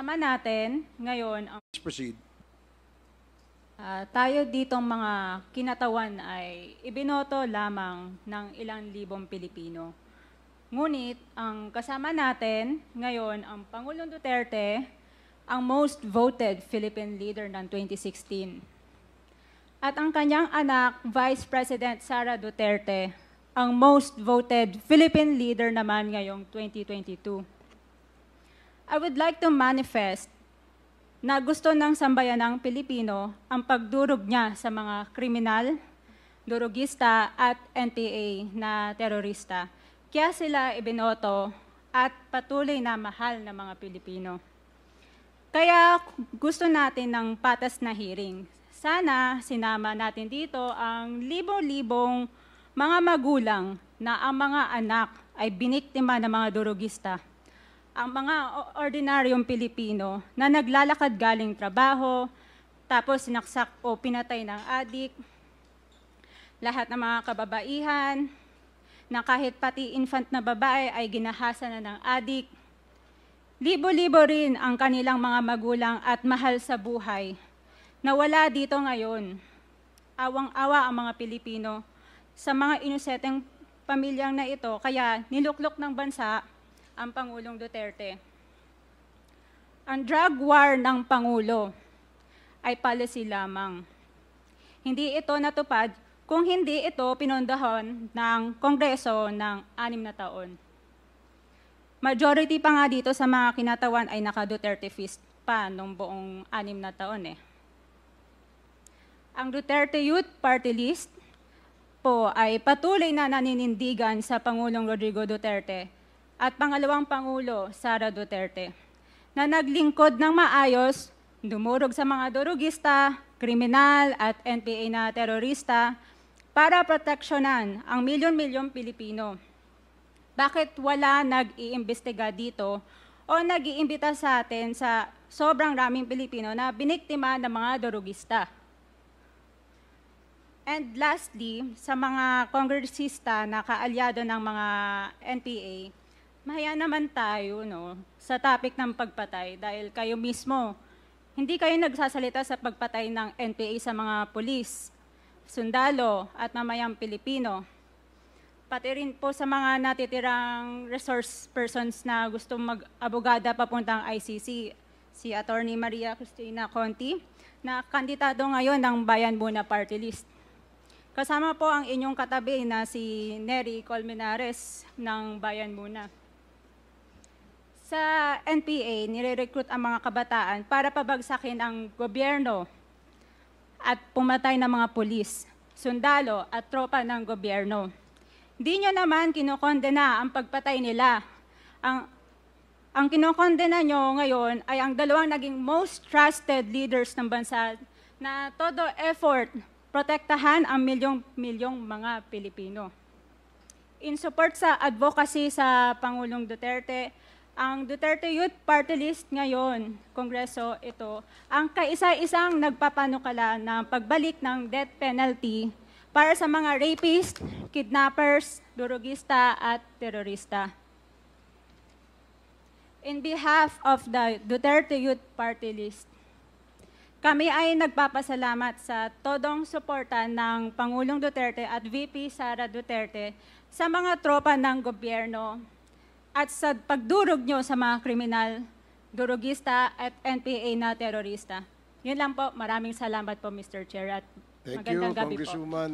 Kasama natin ngayon ang Please proceed. tayo ditong mga kinatawan ay ibinoto lamang ng ilang libong Pilipino. Ngunit ang kasama natin ngayon ang Pangulong Duterte, ang most voted Philippine leader ng 2016. At ang kanyang anak, Vice President Sara Duterte, ang most voted Philippine leader naman ngayong 2022. I would like to manifest na gusto ng sambayanang Pilipino ang pagdurog niya sa mga kriminal, durugista at NPA na terorista. Kaya sila ibinoto at patuloy na mahal ng mga Pilipino. Kaya gusto natin ng patas na hearing. Sana sinama natin dito ang libo-libong mga magulang na ang mga anak ay biniktima ng mga durugista. Ang mga ordinaryong Pilipino na naglalakad galing trabaho, tapos sinaksak o pinatay ng adik, lahat ng mga kababaihan, na kahit pati infant na babae ay ginahasa na ng adik. Libo-libo rin ang kanilang mga magulang at mahal sa buhay na wala dito ngayon. Awang-awa ang mga Pilipino sa mga inuseteng pamilyang na ito, kaya niluklok ng bansa ang Pangulong Duterte. Ang drug war ng Pangulo ay policy lamang. Hindi ito natupad kung hindi ito pinondohan ng Kongreso ng 6 na taon. Majority pa nga dito sa mga kinatawan ay naka-Duterte fist pa nung buong 6 na taon . Ang Duterte Youth Party List po ay patuloy na naninindigan sa Pangulong Rodrigo Duterte at pangalawang Pangulo, Sara Duterte, na naglingkod ng maayos, dumurog sa mga durugista, kriminal at NPA na terorista para proteksyonan ang milyon-milyong Pilipino. Bakit wala nag-iimbestiga dito o nag-iimbita sa atin sa sobrang raming Pilipino na biniktima ng mga durugista? And lastly, sa mga kongresista na kaalyado ng mga NPA, mahaya naman tayo sa topic ng pagpatay dahil kayo mismo, hindi kayo nagsasalita sa pagpatay ng NPA sa mga pulis, sundalo at mamayang Pilipino. Pati rin po sa mga natitirang resource persons na gusto mag-abogada papuntang ICC, si Attorney Maria Cristina Conti, na kandidato ngayon ng Bayan Muna Party List. Kasama po ang inyong katabi na si Nery Colmenares ng Bayan Muna. Sa NPA, nire-recruit ang mga kabataan para pabagsakin ang gobyerno at pumatay ng mga pulis, sundalo at tropa ng gobyerno. Hindi nyo naman kinokondena ang pagpatay nila. Ang kinokondena nyo ngayon ay ang dalawang naging most trusted leaders ng bansa na todo effort protektahan ang milyong-milyong mga Pilipino. In support sa advocacy sa Pangulong Duterte, ang Duterte Youth Party List ngayon, Kongreso ito, ang kaisa-isang nagpapanukala ng pagbalik ng death penalty para sa mga rapist, kidnappers, durugista at terorista. In behalf of the Duterte Youth Party List, kami ay nagpapasalamat sa todong suporta ng Pangulong Duterte at VP Sara Duterte sa mga tropa ng gobyerno at sa pagdurog nyo sa mga kriminal, durugista at NPA na terorista. Yun lang po. Maraming salamat po, Mr. Chair, at magandang gabi po. Thank you, Congresswoman